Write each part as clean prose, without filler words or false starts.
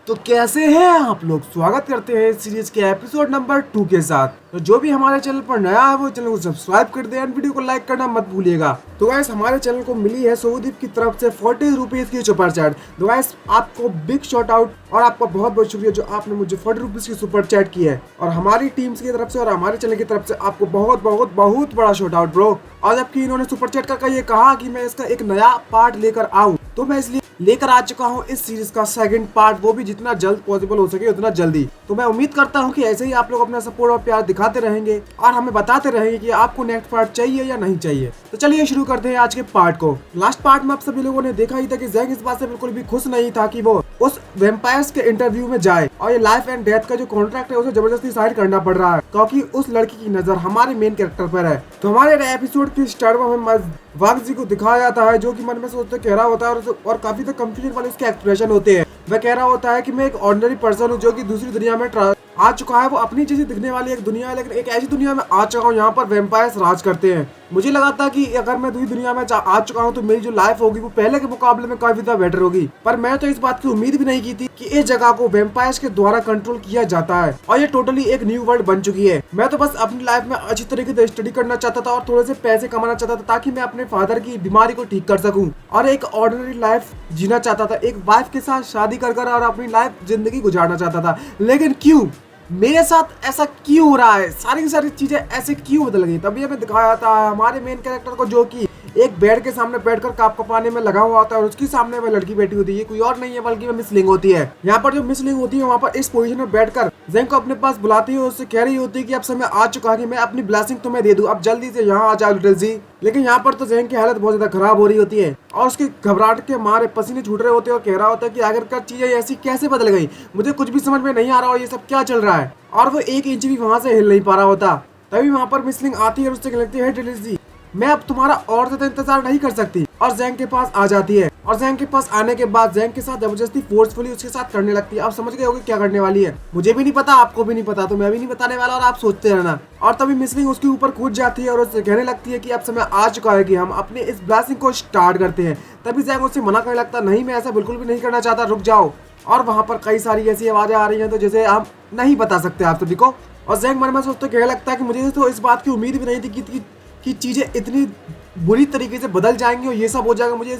तो कैसे हैं आप लोग। स्वागत करते हैं इस सीरीज के एपिसोड नंबर 2 के साथ। तो जो भी हमारे चैनल पर नया है वो चैनल को सब्सक्राइब कर दे एंड वीडियो को लाइक करना मत भूलिएगा। तो गाइस हमारे चैनल को मिली है सोहदीप की तरफ से 40 रुपीज की सुपर चैट। तो गाइस आपको बिग शॉट आउट और आपका बहुत बहुत शुक्रिया जो आपने मुझे 40 रुपीज की सुपर चैट की है। और हमारी टीम्स की तरफ से और हमारे चैनल की तरफ से आपको बहुत बहुत बहुत बड़ा शॉट आउट ब्रो। और जबकि इन्होंने सुपर चैट का ये कहा कि मैं इसका एक नया पार्ट लेकर आऊं, तो मैं इसलिए लेकर आ चुका हूं इस सीरीज का सेकंड पार्ट, वो भी जितना जल्द पॉसिबल हो सके उतना जल्दी। तो मैं उम्मीद करता हूं कि ऐसे ही आप लोग अपना सपोर्ट और प्यार दिखाते रहेंगे और हमें बताते रहेंगे कि आपको नेक्स्ट पार्ट चाहिए या नहीं चाहिए। तो चलिए शुरू करते हैं आज के पार्ट को। लास्ट पार्ट में आप सभी लोगों ने देखा ही था कि ज़ैंग इस बात से बिल्कुल भी खुश नहीं था कि वो उस वैम्पायर्स के इंटरव्यू में जाए और ये लाइफ एंड डेथ का जो कॉन्ट्रैक्ट है उसे जबरदस्ती साइन करना पड़ रहा है क्योंकि उस लड़की की नजर हमारे मेन कैरेक्टर पर है। तो हमारे एपिसोड की स्टार्ट में हमें वाघ जी को दिखाया जाता है जो कि मन में सोचते कह रहा होता है और काफी तो कंफ्यूजन वाले उसके एक्सप्रेशन होते हैं। वह कह रहा होता है कि मैं एक ऑर्डिनरी पर्सन हूँ जो कि दूसरी दुनिया में आ चुका है। वो अपनी जैसी दिखने वाली एक दुनिया है लेकिन एक ऐसी दुनिया में आ चुका हूँ यहाँ पर वैम्पायर्स राज करते हैं। मुझे लगा था कि अगर मैं दूसरी दुनिया में आ चुका हूँ तो मेरी जो लाइफ होगी वो पहले के मुकाबले में काफी ज्यादा बेटर होगी। पर मैं तो इस बात की उम्मीद भी नहीं की थी कि इस जगह को वैम्पायर्स के द्वारा कंट्रोल किया जाता है और ये टोटली एक न्यू वर्ल्ड बन चुकी है। मैं तो बस अपनी लाइफ में अच्छी तरीके से स्टडी करना चाहता था और थोड़े से पैसे कमाना चाहता था ताकि मैं अपने फादर की बीमारी को ठीक कर सकूं और एक ऑर्डिनरी लाइफ जीना चाहता था, एक वाइफ के साथ शादी कर और अपनी लाइफ जिंदगी गुजारना चाहता था। लेकिन क्यों मेरे साथ ऐसा क्यों हो रहा है, सारी की सारी चीजें ऐसे क्यों बदल गई। तभी हमें दिखाया था हमारे मेन कैरेक्टर को जो कि एक बेड के सामने बैठकर काप कपाने में लगा हुआ होता है और उसके सामने वह लड़की बैठी होती है। ये कोई और नहीं है बल्कि वह मिस लिंग होती है। यहाँ पर जो मिस लिंग होती है वहाँ पर इस पोजीशन में बैठकर ज़ैंग को अपने पास बुलाती है, उससे कह रही होती है कि अब समय आ चुका है कि मैं अपनी ब्लेसिंग तुम्हें दे दूं, अब जल्दी से यहाँ आ जाओ लिटिल जी। लेकिन यहाँ पर तो ज़ैंग की हालत बहुत ज्यादा खराब हो रही होती है और उसके घबराहट के मारे पसीने छूट रहे होते हैं और कह रहा होता है कि आखिरकार चीजें ऐसी कैसे बदल गई, मुझे कुछ भी समझ में नहीं आ रहा और ये सब क्या चल रहा है। और वो एक इंच भी वहां से हिल नहीं पा रहा होता। तभी वहां पर मिस लिंग आती है और उससे कहती है लिटिल जी मैं अब तुम्हारा और ज्यादा इंतजार नहीं कर सकती और ज़ैंग के पास आ जाती है। और ज़ैंग के पास आने के बाद ज़ैंग के साथ जबरदस्ती फोर्सफुली उसके साथ करने लगती है। आप समझ गए होगे क्या करने वाली है, मुझे भी नहीं पता आपको भी नहीं पता तो मैं भी नहीं बताने वाला और आप सोचते रहना। और तभी मिस लिंग उसके ऊपर कूद जाती है और उससे कहने लगती है कि अब समय आ चुका है कि हम अपने इस ब्लास्टिंग को स्टार्ट करते हैं। तभी ज़ैंग उससे मना करने लगता नहीं मैं ऐसा बिल्कुल भी नहीं करना चाहता, रुक जाओ। और वहाँ पर कई सारी ऐसी आवाजें आ रही हैं तो जैसे हम नहीं बता सकते आप सभी को। और ज़ैंग मन में सोचते कहने लगता है कि मुझे तो इस बात की उम्मीद भी नहीं थी कि चीजें इतनी बुरी तरीके से बदल जाएंगी और ये सब हो जाएगा। मुझे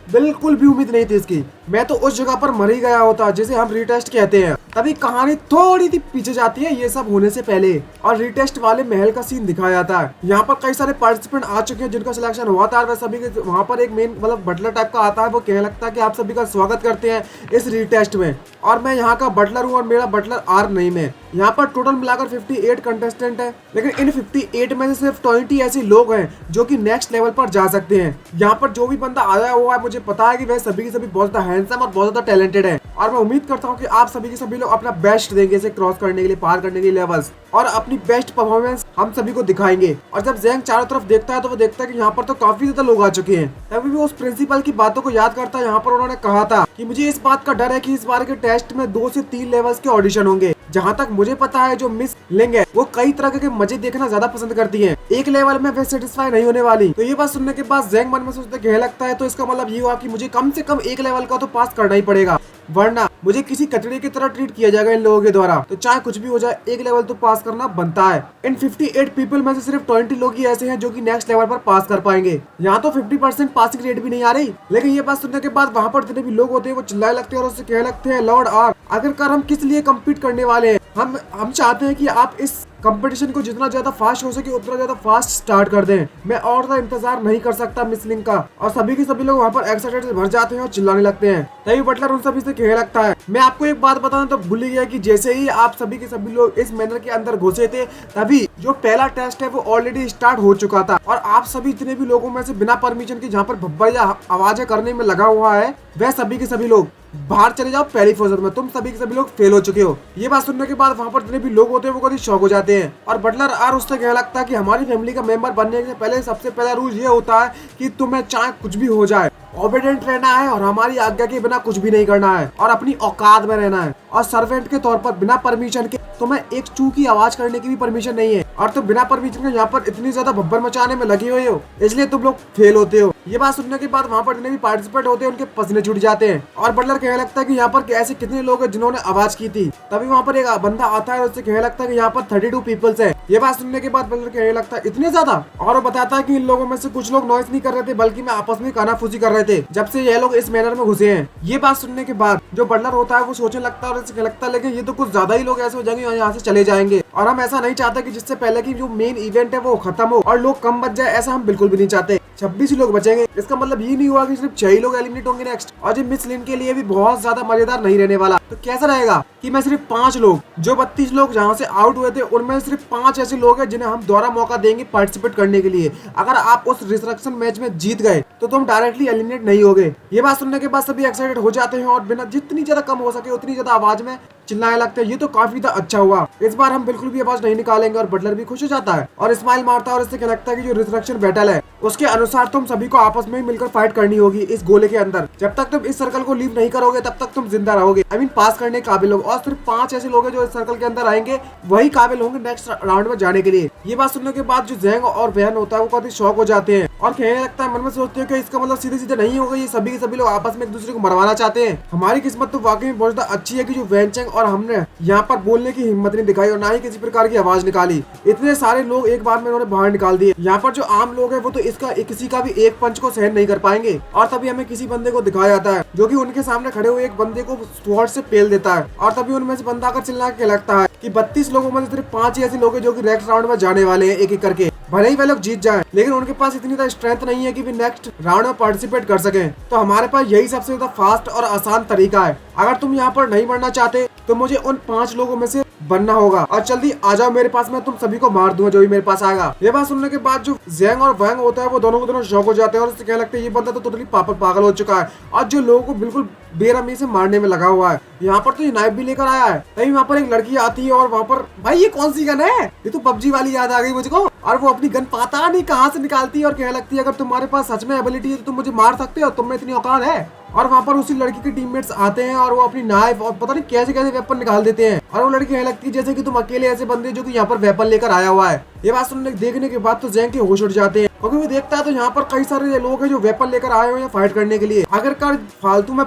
बिल्कुल भी उम्मीद नहीं थी इसकी। मैं तो उस जगह पर मर ही गया होता जिसे हम रीटेस्ट कहते हैं। तभी कहानी थोड़ी सी पीछे जाती है ये सब होने से पहले और रीटेस्ट वाले महल का सीन दिखाया जाता है। यहाँ पर कई सारे पार्टिसिपेंट आ चुके हैं जिनका सिलेक्शन हुआ था। वह सभी के वहाँ पर एक मेन मतलब बटलर टाइप का आता है, वो कहने लगता है कि आप सभी का स्वागत करते हैं इस रीटेस्ट में और मैं यहाँ का बटलर हूँ और मेरा बटलर आर नेम है। यहाँ पर टोटल मिलाकर 58 कंटेस्टेंट है लेकिन इन 58 में से सिर्फ 20 ऐसे लोग हैं जो कि नेक्स्ट लेवल पर जा सकते हैं। यहाँ पर जो भी बंदा आया हुआ है मुझे पता है कि वह सभी के सभी बहुत ज्यादा हैंडसम और बहुत ज्यादा टैलेंटेड है और मैं उम्मीद करता हूँ कि आप सभी के सभी लोग अपना बेस्ट देंगे इसे क्रॉस करने के लिए, पार करने के लिए लेवल्स और अपनी बेस्ट परफॉर्मेंस हम सभी को दिखाएंगे। और जब ज़ैंग चारों तरफ देखता है तो वो देखता है कि यहाँ पर तो काफी ज्यादा लोग आ चुके हैं। तभी भी उस प्रिंसिपल की बातों को याद करता है। यहाँ पर उन्होंने कहा था कि मुझे इस बात का डर है कि इस बार के टेस्ट में 2 से 3 लेवल्स के ऑडिशन होंगे। जहाँ तक मुझे पता है जो मिस लिंग है वो कई तरह के मजे देखना ज्यादा पसंद करती है, एक लेवल में वे सेटिस्फाई नहीं होने वाली। तो ये बात सुनने के बाद ज़ैंग मन में सोचते कहने लगता है तो इसका मतलब ये हुआ कि मुझे कम से कम एक लेवल का तो पास करना ही पड़ेगा वरना मुझे किसी कचड़े की तरह ट्रीट किया जाएगा इन लोगों के द्वारा। तो चाहे कुछ भी हो जाए एक लेवल तो पास करना बनता है। इन 58 पीपल में से सिर्फ 20 लोग ही ऐसे हैं जो कि नेक्स्ट लेवल पर पास कर पाएंगे। यहाँ तो 50% पासिंग रेट भी नहीं आ रही। लेकिन ये बात सुनने के बाद वहाँ पर जितने भी लोग होते हैं वो चिल्लाने लगते हैं और उससे कहने लगते हैं लॉर्ड आर आखिरकार हम किस लिए कम्पीट करने वाले हैं, हम चाहते हैं कि आप इस कंपटीशन को जितना ज्यादा फास्ट हो सके उतना ज्यादा फास्ट स्टार्ट कर दें। मैं और ज्यादा इंतजार नहीं कर सकता मिस लिंग का। और सभी के सभी लोग वहाँ पर एक्साइटेड से भर जाते हैं और चिल्लाने लगते हैं। तभी बटलर उन सभी से कहने लगता है मैं आपको एक बात बताना तो भूल ही गया कि जैसे ही आप सभी के सभी लोग इस मैनर के अंदर घुसे थे तभी जो पहला टेस्ट है वो ऑलरेडी स्टार्ट हो चुका था और आप सभी जितने भी लोगों में से बिना परमिशन के जहाँ पर भब्बर या आवाजें करने में लगा हुआ है वह सभी के सभी लोग बाहर चले जाओ पहली फौजत में, तुम सभी के सभी लोग फेल हो चुके हो। ये बात सुनने के बाद वहाँ पर जितने भी लोग होते हैं वो कभी शौक हो जाते हैं और बटलर आर उससे कहने लगता है कि हमारी फैमिली का मेंबर बनने से पहले सबसे पहला रूल ये होता है कि तुम्हें चाहे कुछ भी हो जाए ओबीडिएंट रहना है और हमारी आज्ञा के बिना कुछ भी नहीं करना है और अपनी औकात में रहना है और सर्वेंट के तौर पर बिना परमिशन के तुम्हें एक चू की आवाज करने की भी परमिशन नहीं है और तुम बिना परमिशन के यहाँ पर इतनी ज्यादा भब्बर मचाने में लगे हुए हो इसलिए तुम लोग फेल होते हो। ये बात सुनने के बाद वहाँ पर जितने भी पार्टिसिपेंट होते हैं उनके पसीने छूट जाते हैं और बटलर कहने लगता है कि यहाँ पर ऐसे कितने लोग हैं जिन्होंने आवाज की थी। तभी वहाँ पर एक बंदा आता है और उससे कहने लगता है कि यहाँ पर 32 पीपल्स है। ये बात सुनने के बाद बटलर कहने लगता है इतने ज्यादा, और वो बताता है कि इन लोगों में से कुछ लोग नॉइस नहीं कर रहे थे बल्कि में आपस में कानाफूसी कर रहे थे जब से ये लोग इस मैनर में घुसे हैं। ये बात सुनने के बाद जो बटलर होता है वो सोचने लगता है और उससे लगता है लेकिन ये तो कुछ ज्यादा ही लोग ऐसे हो जाएंगे यहाँ से चले जाएंगे और हम ऐसा नहीं चाहते कि जिससे पहले की जो मेन इवेंट है वो खत्म हो और लोग कम बच जाए, ऐसा हम बिल्कुल भी नहीं चाहते। 26 ही लोग बचेंगे, इसका मतलब ये नहीं हुआ कि सिर्फ 6 ही लोग एलिमिनेट होंगे नेक्स्ट। और ये मिस लिन के लिए भी बहुत ज्यादा मजेदार नहीं रहने वाला। तो कैसा रहेगा कि मैं सिर्फ 5 लोग, जो 32 लोग जहाँ से आउट हुए थे उनमें सिर्फ 5 ऐसे लोग हैं जिन्हें हम दोबारा मौका देंगे पार्टिसिपेट करने के लिए। अगर आप उस रिजरेक्शन मैच में जीत गए तो तुम डायरेक्टली एलिमिनेट नहीं होगे। ये बात सुनने के बाद सभी एक्साइटेड हो जाते हैं और बिना जितनी ज्यादा कम हो सके उतनी ज्यादा आवाज में चिल्लाने लगते हैं। ये तो काफी अच्छा हुआ, इस बार हम बिल्कुल भी आवाज नहीं निकालेंगे। और बटलर भी खुश हो जाता है और स्माइल मारता है और इससे क्या लगता है कि जो रिजरेक्शन बैटल है उसके अनुसार तुम सभी को आपस में मिलकर फाइट करनी होगी इस गोले के अंदर। जब तक तुम इस सर्कल को लीव नहीं करोगे तब तक तुम जिंदा रहोगे, आई मीन पास करने के काबिल होगे। और सिर्फ 5 ऐसे लोग हैं जो इस सर्कल के अंदर आएंगे वही काबिल होंगे नेक्स्ट राउंड में जाने के लिए। ये बात सुनने के बाद जो ज़ैंग और वैन होता है वो काफी शॉक हो जाते हैं और कहने लगता है, मन में सोचते हैं कि इसका मतलब सीधे सीधे नहीं होगा, ये सभी के सभी लोग आपस में एक दूसरे को मरवाना चाहते हैं। हमारी किस्मत तो वाकई में बहुत ज्यादा अच्छी है कि जो वैन चेंग और हमने यहाँ पर बोलने की हिम्मत नहीं दिखाई और ना ही किसी प्रकार की आवाज निकाली। इतने सारे लोग एक बार में उन्होंने बाहर निकाल दिए। यहाँ पर जो आम लोग हैं वो तो इसका किसी का भी एक पंच को सहन नहीं कर पाएंगे। और तभी हमें किसी बंदे को दिखाया जाता है जो कि उनके सामने खड़े हुए एक बंदे को स्वॉर्ड से पेल देता है। और तभी उनमें से बंदा आकर चिल्ला के लगता है कि 32 लोगों में से सिर्फ 5 ही ऐसे लोग हैं जो कि नेक्स्ट राउंड में जाने वाले हैं एक एक करके। भले ही वे लोग जीत जाएं, लेकिन उनके पास इतनी ज्यादा स्ट्रेंथ नहीं है कि वे नेक्स्ट राउंड में पार्टिसिपेट कर सकें। तो हमारे पास यही सबसे ज्यादा फास्ट और आसान तरीका है। अगर तुम यहाँ पर नहीं मरना चाहते तो मुझे उन 5 लोगों में से बनना होगा और जल्दी आ जाओ मेरे पास, मैं तुम सभी को मार दूंगा जो भी मेरे पास आएगा। ये बात सुनने के बाद जो ज़ैंग और वैंग होता है वो दोनों को दोनों शॉक हो जाते हैं और उससे क्या लगता है ये बंदा तो टोटली पागल हो चुका है और जो लोगों को बिल्कुल बेरहमी से मारने में लगा हुआ है। यहाँ पर तो ये नाइफ भी लेकर आया है। तभी वहाँ पर एक लड़की आती है और वहाँ पर, भाई ये कौन सी गन है? ये तो पबजी वाली याद आ गई मुझको। और वो अपनी गन पता नहीं कहाँ से निकालती है और कहने लगती है अगर तुम्हारे पास सच में एबिलिटी है तो तुम मुझे मार सकते हो, तुम में इतनी औकात है। और वहाँ पर उसी लड़की के टीममेट्स आते हैं और वो अपनी नाइफ और पता नहीं कैसे कैसे वेपन निकाल देते हैं और वो लड़की कहने लगती है जैसे कि तुम अकेले ऐसे बंदे जो कि यहाँ पर वेपन लेकर आया हुआ है। ये बात सुनने देखने के बाद तो ज़ैंग के होश उड़ जाते हैं क्योंकि वो देखता है तो यहाँ पर कई सारे लोग हैं जो वेपन लेकर आए हुए हैं फाइट करने के लिए। आखिरकार फालतू में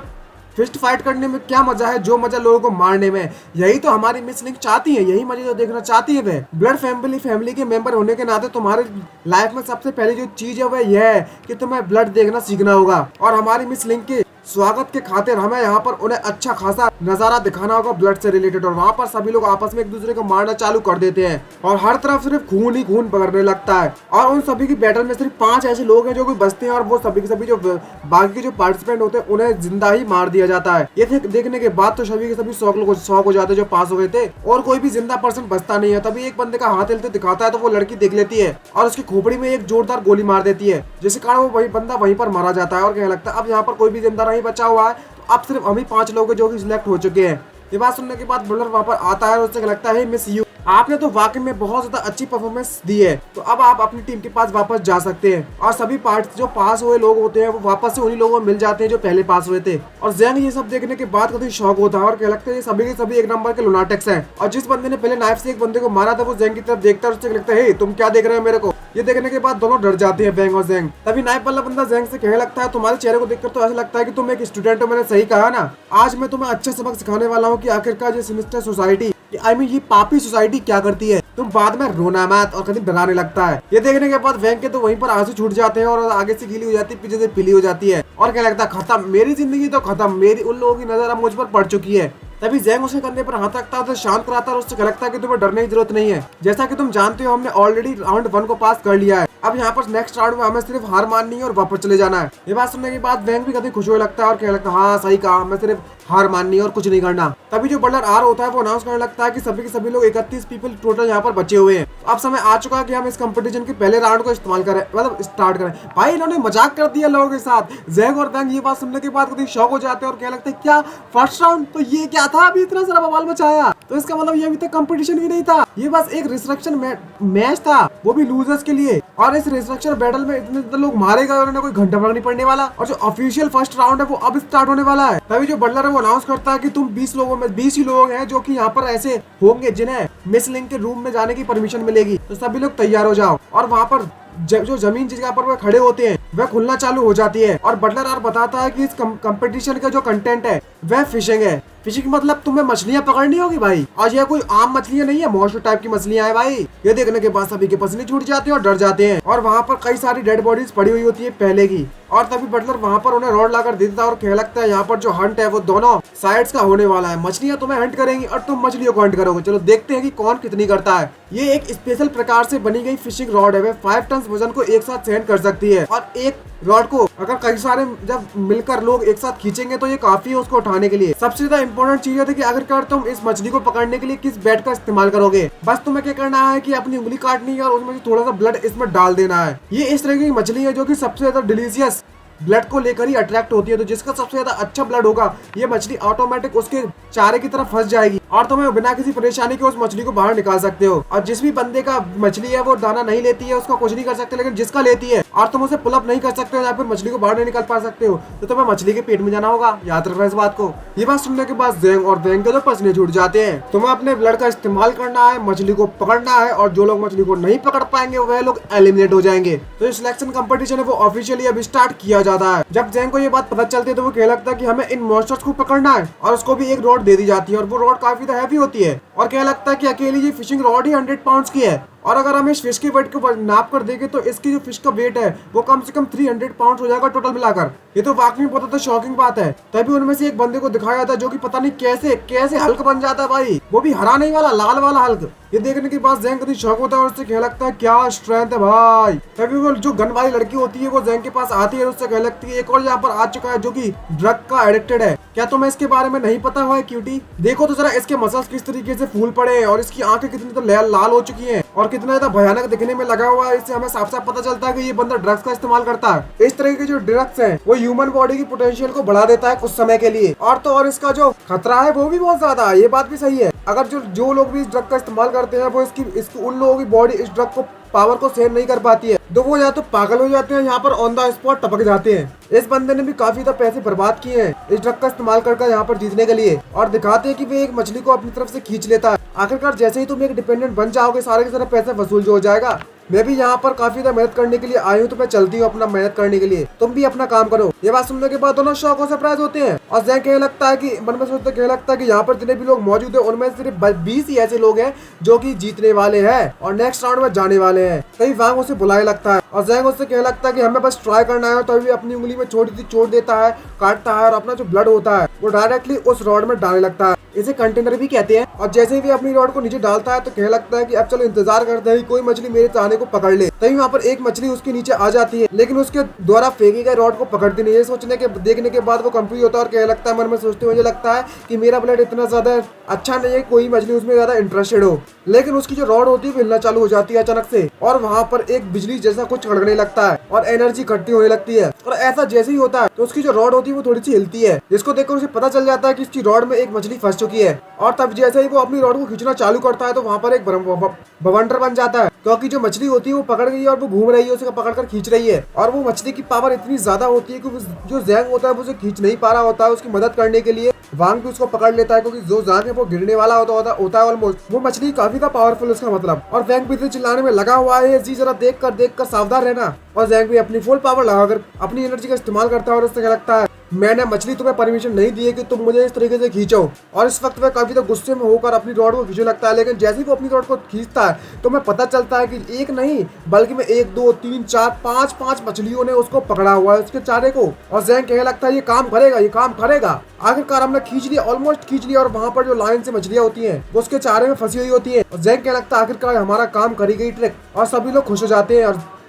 फिस्ट फाइट करने में क्या मजा है जो मजा लोगों को मारने में। यही तो हमारी मिस लिंक चाहती है, यही मजे तो देखना चाहती है वे। ब्लड फैमिली के मेंबर होने के नाते तुम्हारे लाइफ में सबसे पहली जो चीज है वह यह है कि तुम्हें ब्लड देखना सीखना होगा। और हमारी मिस लिंक के स्वागत के खातिर हमें यहाँ पर उन्हें अच्छा खासा नजारा दिखाना होगा ब्लड से रिलेटेड। और वहाँ पर सभी लोग आपस में एक दूसरे को मारना चालू कर देते हैं और हर तरफ सिर्फ खून ही खून बगरने लगता है। और उन सभी की बैटल में सिर्फ 5 ऐसे लोग हैं जो कि बचते हैं और वो सभी के सभी जो बाकी के जो पार्टिसिपेंट होते हैं उन्हें जिंदा ही मार दिया जाता है। ये देखने के बाद तो सभी के सभी शौक हो जाते हैं जो पास हो गए थे और कोई भी जिंदा पर्सन बचता नहीं है। तभी एक बंदे का हाथ हिलते दिखाता है तो वो लड़की देख लेती है और उसकी खोपड़ी में एक जोरदार गोली मार देती है, जिसके कारण वो वही बंदा वहीं पर मारा जाता है। और कहने लगता है अब यहाँ पर कोई भी जिंदा नहीं बचा हुआ है, तो अब सिर्फ हम ही 5 लोग हैं जो कि सिलेक्ट हो चुके हैं। ये बात सुनने के बाद बटलर वहाँ पर आता है और उससे लगता है मिस यू, आपने तो वाकई में बहुत ज्यादा अच्छी परफॉर्मेंस दी है, तो अब आप अपनी टीम के पास वापस जा सकते हैं। और सभी पार्ट्स जो पास हुए लोग होते हैं वो वापस से उन्हीं लोगों को मिल जाते हैं जो पहले पास हुए थे। और ज़ैंग ये सब देखने के बाद काफी शौक होता है और क्या लगता है ये सभी के सभी एक नंबर के लुनाटिक्स हैं। और जिस बंदे ने पहले नाइफ से एक बंदे को मारा था वो ज़ैंग की तरफ देखता है और उससे लगता है तुम क्या देख रहे हो मेरे को। ये देखने के बाद दोनों डर जाते हैं वैंग और ज़ैंग। तभी नाइफ वाला बंदा ज़ैंग से कहने लगता है तुम्हारे चेहरे को देखकर तो ऐसा लगता है कि तुम एक स्टूडेंट हो, मैंने सही कहा ना, आज मैं तुम्हें अच्छा सबक सिखाने वाला हूँ कि आखिरकार ये सिनिस्टर सोसाइटी, आई मीन ये पापी सोसाइटी क्या करती है। तुम बाद में रोना मत। और कभी डराने लगता है। ये देखने के बाद वैंग के तो वहीं पर आंसू छूट जाते हैं और आगे से गीली हो जाती है, पीछे से पीली हो जाती है और क्या लगता है खत्म, मेरी जिंदगी तो खत्म, मेरी उन लोगों की नजर अब मुझ पर पड़ चुकी है। तभी ज़ैंग उसके कंधे पर हाथ रखता है, उसे शांत कराता है और उससे लगता है कि तुम्हें डरने की जरूरत नहीं है। जैसा कि तुम जानते हो हमने ऑलरेडी राउंड 1 को पास कर लिया है, अब यहाँ पर नेक्स्ट राउंड में हमें सिर्फ हार माननी है और वापस चले जाना है। ये बात सुनने के बाद वैंग भी काफी खुश होने लगता है और कहने लगता है हाँ सही कहा, हमें सिर्फ हार माननी है और कुछ नहीं करना। तभी जो बटलर आर होता है वो अनाउंस करने लगता है कि सभी के सभी लोग 31 पीपल टोटल यहाँ पर बचे हुए हैं। तो अब समय आ चुका है कि हम इस कंपटीशन के पहले राउंड को इस्तेमाल करें, मतलब स्टार्ट करें। भाई इन्होंने मजाक कर दिया लोगों के साथ। ज़ैंग और वैंग ये बात सुनने के बाद कभी शौक हो जाते हैं और क्या लगता है क्या फर्स्ट राउंड, तो ये क्या था, अभी इतना सारा बवाल मचाया, तो इसका मतलब ये अभी तक कंपटीशन ही नहीं था, ये बस एक रिस्ट्रक्शन मैच था, वो भी लूजर्स के लिए। और इस रिस्ट्रक्शन बैटल में इतने लोग मारे गए और कोई घंटा फर्क नहीं पड़ने वाला। और जो ऑफिशियल फर्स्ट राउंड है वो अब स्टार्ट होने वाला है। तभी जो बटलर है वो अनाउंस करता है कि तुम 20 लोगों में 20 ही लोग हैं जो कि यहाँ पर ऐसे होंगे जिन्हें मिस लिंक के रूम में जाने की परमिशन मिलेगी, तो सभी लोग तैयार हो जाओ। और वहाँ पर जो जमीन जिस जगह पर वो खड़े होते हैं वह खुलना चालू हो जाती है और बटलर आर बताता है कि इस कंपटीशन का जो कंटेंट है वह फिशिंग है। फिशिंग मतलब तुम्हें मछलियां पकड़नी होगी भाई, और यह कोई आम मछलियां नहीं है, मॉन्स्टर टाइप की मछलियां हैं भाई। ये देखने के बाद सभी के पसीने छूट जाते हैं और डर जाते हैं, और वहाँ पर कई सारी डेड बॉडीज पड़ी हुई होती है पहले की। और तभी बटलर वहाँ पर उन्हें रॉड लाकर देता है और कहने लगता है यहाँ पर जो हंट है वो दोनों साइड्स का होने वाला है। मछलियां तुम्हें हंट करेंगी और तुम मछलियों को हंट करोगे। चलो देखते हैं कि कौन कितनी करता है। ये एक स्पेशल प्रकार से बनी गई फिशिंग रॉड है, वे 5 टन वजन को एक साथ सहन कर सकती है, और एक रॉड को अगर कई सारे जब मिलकर लोग एक साथ खींचेंगे तो ये काफी है उसको उठाने के लिए। सबसे ज्यादा इंपॉर्टेंट चीज है कि आखिरकार तुम इस मछली को पकड़ने के लिए किस बैट का इस्तेमाल करोगे। बस तुम्हें क्या करना है कि अपनी उंगली काटनी है और उसमें से थोड़ा सा ब्लड इसमें डाल देना है। ये इस तरह की मछली है जो कि सबसे ज्यादा डिलीशियस ब्लड को लेकर ही अट्रैक्ट होती है, तो जिसका सबसे ज्यादा अच्छा ब्लड होगा ये मछली ऑटोमेटिक उसके चारे की तरफ फंस जाएगी और तुम्हें बिना किसी परेशानी के उस मछली को बाहर निकाल सकते हो। और जिस भी बंदे का मछली है वो दाना नहीं लेती है उसका कुछ नहीं कर सकते, लेकिन जिसका लेती है और तुम उसे पुल अप नहीं कर सकते हो या फिर मछली को बाहर नहीं निकाल पा सकते हो तो तुम्हें मछली के पेट में जाना होगा। याद रखना इस बात को। ये बात सुनने के बाद ज़ैंग और वेंग के तो पसीने छूट जाते हैं। तुम्हें अपने ब्लड का इस्तेमाल करना है, मछली को पकड़ना है, और जो लोग मछली को नहीं पकड़ पाएंगे वह लोग एलिमिनेट हो जाएंगे। तो ये सिलेक्शन कंपटीशन है वो ऑफिशियली अब स्टार्ट किया जाता है। जब ज़ैंग को ये बात पता चलती है तो वो कहने लगता है कि हमें इन मॉन्स्टर्स को पकड़ना है, और उसको भी एक रॉड दे दी जाती है और वो रॉड काफी हैवी होती है, और कहने लगता है कि अकेली ये फिशिंग रॉड ही 100 पाउंड्स की है, और अगर हम इस फिश के वेट को नाप कर देंगे तो इसकी जो फिश का वेट है वो कम से कम 300 पाउंड हो जाएगा टोटल मिलाकर। ये तो वाकई में बहुत शॉकिंग बात है। तभी उनमें से एक बंदे को दिखाया जाता है जो कि पता नहीं कैसे कैसे हल्क बन जाता है भाई, वो भी हरा नहीं वाला, लाल वाला हल्क। ये देखने के बाद ज़ैंग कभी शौक होता है और उससे कहने लगता है क्या स्ट्रेंथ है भाई। तभी वो जो गन वाली लड़की होती है वो ज़ैंग के पास आती है और उससे कहने लगती है एक और यहाँ पर आ चुका है जो कि ड्रग का एडिक्टेड है, क्या तुम्हें इसके बारे में नहीं पता है क्यूटी? देखो तो जरा इसके मसल्स किस तरीके से फूल पड़े हैं और इसकी आंखें कितनी तो लाल हो चुकी हैं और कितना ज्यादा भयानक दिखने में लगा हुआ है। इससे हमें साफ साफ पता चलता है कि ये बंदा ड्रग्स का इस्तेमाल करता है। इस तरह के जो ड्रग्स हैं वो ह्यूमन बॉडी की पोटेंशियल को बढ़ा देता है कुछ समय के लिए, और तो और इसका जो खतरा है वो भी बहुत ज्यादा है। ये बात भी सही है। अगर जो लोग भी इस ड्रग का इस्तेमाल करते हैं वो इसकी उन लोगों की बॉडी इस ड्रग को पावर को सहन नहीं कर पाती है, तो वो या तो पागल हो जाते हैं, यहाँ पर ऑन द स्पॉट टपक जाते हैं। इस बंदे ने भी काफी ज्यादा पैसे बर्बाद किए हैं इस ड्रग का इस्तेमाल करके यहाँ पर जीतने के लिए, और दिखाते हैं कि वे एक मछली को अपनी तरफ से खींच लेता है। आखिरकार जैसे ही तुम एक डिपेंडेंट बन जाओगे सारे के सारे पैसे वसूल जो हो जाएगा। मैं भी यहाँ पर काफी ज्यादा मेहनत करने के लिए आई हूँ, तो मैं चलती हूँ अपना मेहनत करने के लिए, तुम भी अपना काम करो। ये बात सुनने के बाद दोनों शौक और सरप्राइज होते हैं, और ज़ैंग कहने लगता है कि मन में सोचते कहने लगता है कि यहाँ पर जितने भी लोग मौजूद है उनमें सिर्फ 20 ही ऐसे लोग हैं जो कि जीतने वाले हैं और नेक्स्ट राउंड में जाने वाले हैं। तभी वांग उसे बुलाने लगता है और ज़ैंग उससे कहने लगता है कि हमें बस ट्राई करना है, तो भी अपनी उंगली में छोटी सी चोट देता है, काटता है और अपना जो ब्लड होता है वो डायरेक्टली उस रॉड में डालने लगता है। इसे कंटेनर भी कहते हैं। और जैसे ही वे अपनी रॉड को नीचे डालता है तो कहने लगता है कि अब चलो इंतजार करते हैं कि कोई मछली मेरे चाहने को पकड़ ले। तभी वहाँ पर एक मछली उसके नीचे आ जाती है, लेकिन उसके द्वारा फेंकी गई रॉड को पकड़ती नहीं है। सोचने के देखने के बाद वो कंफ्यूज होता है और कहने लगता है मन में सोचते हुए मुझे लगता है कि मेरा ब्लड इतना ज्यादा अच्छा नहीं है, कोई मछली उसमें ज्यादा इंटरेस्टेड हो। लेकिन उसकी जो रॉड होती है वो हिलना चालू हो जाती है अचानक से, और वहाँ पर एक बिजली जैसा कुछ खड़कने लगता है और एनर्जी इकट्ठी होने लगती है। और ऐसा जैसे ही होता है तो उसकी जो रॉड होती है वो थोड़ी सी हिलती है, जिसको देखकर उसे पता चल जाता है कि इसकी रॉड में एक मछली फंस चुकी है। और तब जैसे ही वो अपनी रॉड को खींचना चालू करता है तो वहाँ पर एक बवंडर बन जाता है, क्योंकि जो मछली होती है वो पकड़ गई है और वो घूम रही है, उसे पकड़कर खींच रही है। और वो मछली की पावर इतनी ज्यादा होती है कि जो ज़ैंग होता है वो उसे खींच नहीं पा रहा होता है। उसकी मदद करने के लिए वांग भी उसको पकड़ लेता है, क्योंकि जो ज़ैंग है वो गिरने वाला होता है ऑलमोस्ट। वो मछली काफी ज्यादा पावरफुल उसका मतलब। और ज़ैंग भी इसे चिल्लाने में लगा हुआ है जी जरा देख कर सावधान रहना। और ज़ैंग भी अपनी फुल पावर लगाकर अपनी एनर्जी का इस्तेमाल करता है और उससे क्या लगता है मैंने मछली तुम्हें परमिशन नहीं दी है कि तुम मुझे इस तरीके से खींचो। और इस वक्त वह काफी तो गुस्से में होकर अपनी रॉड को खींचने लगता है, लेकिन जैसे ही वो अपनी रॉड को खींचता है तो मैं पता चलता है कि एक नहीं बल्कि में 1 2 3 4 5 मछलियों ने उसको पकड़ा हुआ है, उसके चारे को। और ज़ैंग कहने लगता है ये काम करेगा। आखिरकार हमने खींच लिया, ऑलमोस्ट खींच लिया। और वहाँ पर जो लाइन से मछलियां होती हैं वो उसके चारे में फंसी हुई होती है। और ज़ैंग कहने लगता है आखिरकार हमारा काम करी गई ट्रिक, और सभी लोग खुश हो जाते हैं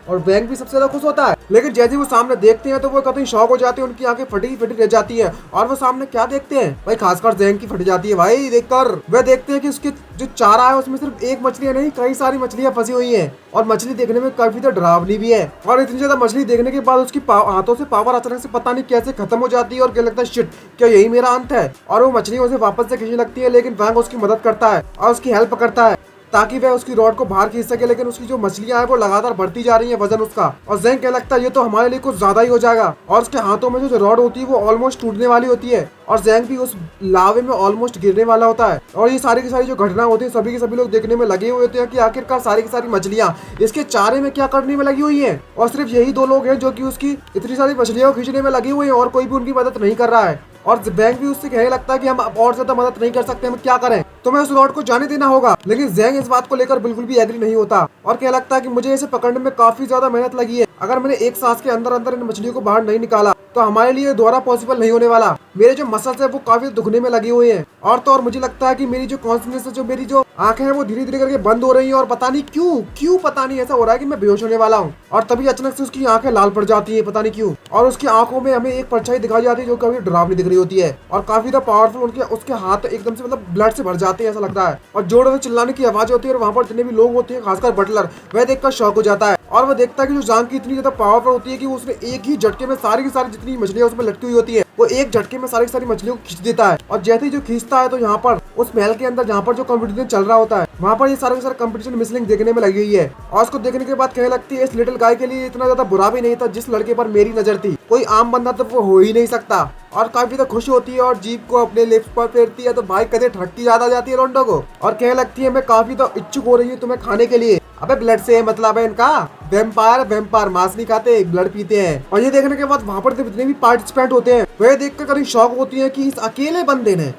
और वैंग भी सबसे ज्यादा खुश होता है। लेकिन जैसे वो सामने देखते हैं तो वो कतई शॉक हो जाते हैं, उनकी आंखें फटी रह जाती है। और वो सामने क्या देखते हैं भाई, खासकर ज़ैंग की फट जाती है भाई देखकर। वे देखते हैं कि उसके जो चारा है उसमें सिर्फ एक मछली नहीं कई सारी मछलियां फंसी हुई हैं, और मछली देखने में काफी तो डरावनी भी है। और इतनी ज्यादा मछली देखने के बाद उसकी हाथों से पावर अचानक से पता नहीं कैसे खत्म हो जाती है और क्या लगता है शिट क्या यही मेरा अंत है। और वो मछली उसे वापस से खींचने लगती है, लेकिन वैंग उसकी मदद करता है और उसकी हेल्प करता है। ताकि वह उसकी रॉड को बाहर खींच सके, लेकिन उसकी जो मछलियां हैं वो लगातार बढ़ती जा रही है वजन उसका। और जैंग कहने लगता है ये तो हमारे लिए कुछ ज्यादा ही हो जाएगा, और उसके हाथों में जो रॉड होती है वो ऑलमोस्ट टूटने वाली होती है और जैंग भी उस लावे में ऑलमोस्ट गिरने वाला होता है। और ये सारी की सारी जो घटना होती है सभी के सभी लोग देखने में लगे हुए होते हैं कि आखिरकार सारी की सारी मछलियां इसके चारे में क्या करने में लगी हुई है। और सिर्फ यही दो लोग हैं जो कि उसकी इतनी सारी मछलियों को खींचने में लगे हुए हैं और कोई भी उनकी मदद नहीं कर रहा है। और जैंग भी उससे कहने लगता है कि हम अब और ज्यादा मदद नहीं कर सकते, हम क्या करें, तुम्हें उस रॉड को जाने देना होगा। लेकिन जैंग इस बात को लेकर बिल्कुल भी एग्री नहीं होता और कहने लगता है कि मुझे इसे पकड़ने में काफी ज्यादा मेहनत लगी है, अगर मैंने एक सांस के अंदर अंदर इन मछलियों को बाहर नहीं निकाला तो हमारे लिए दोबारा पॉसिबल नहीं होने वाला। मेरे जो मसल्स है वो काफी दुखने में लगे हुए हैं और तो और मुझे लगता है कि मेरी जो कॉन्फिडेंस, जो मेरी जो आंखें हैं वो धीरे धीरे करके बंद हो रही हैं और पता नहीं क्यों पता नहीं ऐसा हो रहा है कि मैं बेहोश होने वाला हूँ। और तभी अचानक से उसकी आंखें लाल पड़ जाती है, पता नहीं क्यों, और उसकी आंखों में हमें एक परछाई दिखाई जाती है जो कभी डरावनी दिख रही होती है और काफी ज्यादा पावरफुल। उसके हाथ एकदम से मतलब ब्लड से भर जाते हैं ऐसा लगता है और जोरों से चिल्लाने की आवाज होती है। और वहाँ पर जितने भी लोग होते हैं खासकर बटलर, वह देखकर शॉक हो जाता है और वह देखता है कि जो जैंग की इतनी ज्यादा पावरफुल होती है कि उसने एक ही झटके में सारी की सारी जितनी मछलियां उसमें लटकी हुई होती है वो एक झटके में सारी की सारी मछलियों को खींच देता है। और जैसे ही जो खींचता है तो यहाँ पर उस महल के अंदर जहाँ पर जो कंपटीशन चल रहा होता है वहाँ पर ये सारे के सारे कंपटीशन मिसलिंग देखने में लगी हुई है। और उसको देखने के बाद कहने लगती है इस लिटिल गाय के लिए इतना ज्यादा बुरा भी नहीं था जिस लड़के पर मेरी नजर थी, कोई आम बंदा तो वो हो ही नहीं सकता। और काफी तो खुश होती है और जीप को अपने लिप्स पर फेरती है तो भाई कदे ठटकी याद आ जाती है रोंडो को और कहने लगती है मैं काफी तो इच्छुक हो रही हूँ तुम्हें खाने के लिए। अबे ब्लड से मतलब है इनका, वेम्पायर मांस नहीं खाते, ब्लड पीते हैं। और ये देखने के बाद वहाँ पर जितने भी पार्टिसिपेंट होते हैं वह देखकर कहीं शॉक होती है कि इस अकेले बंदे ने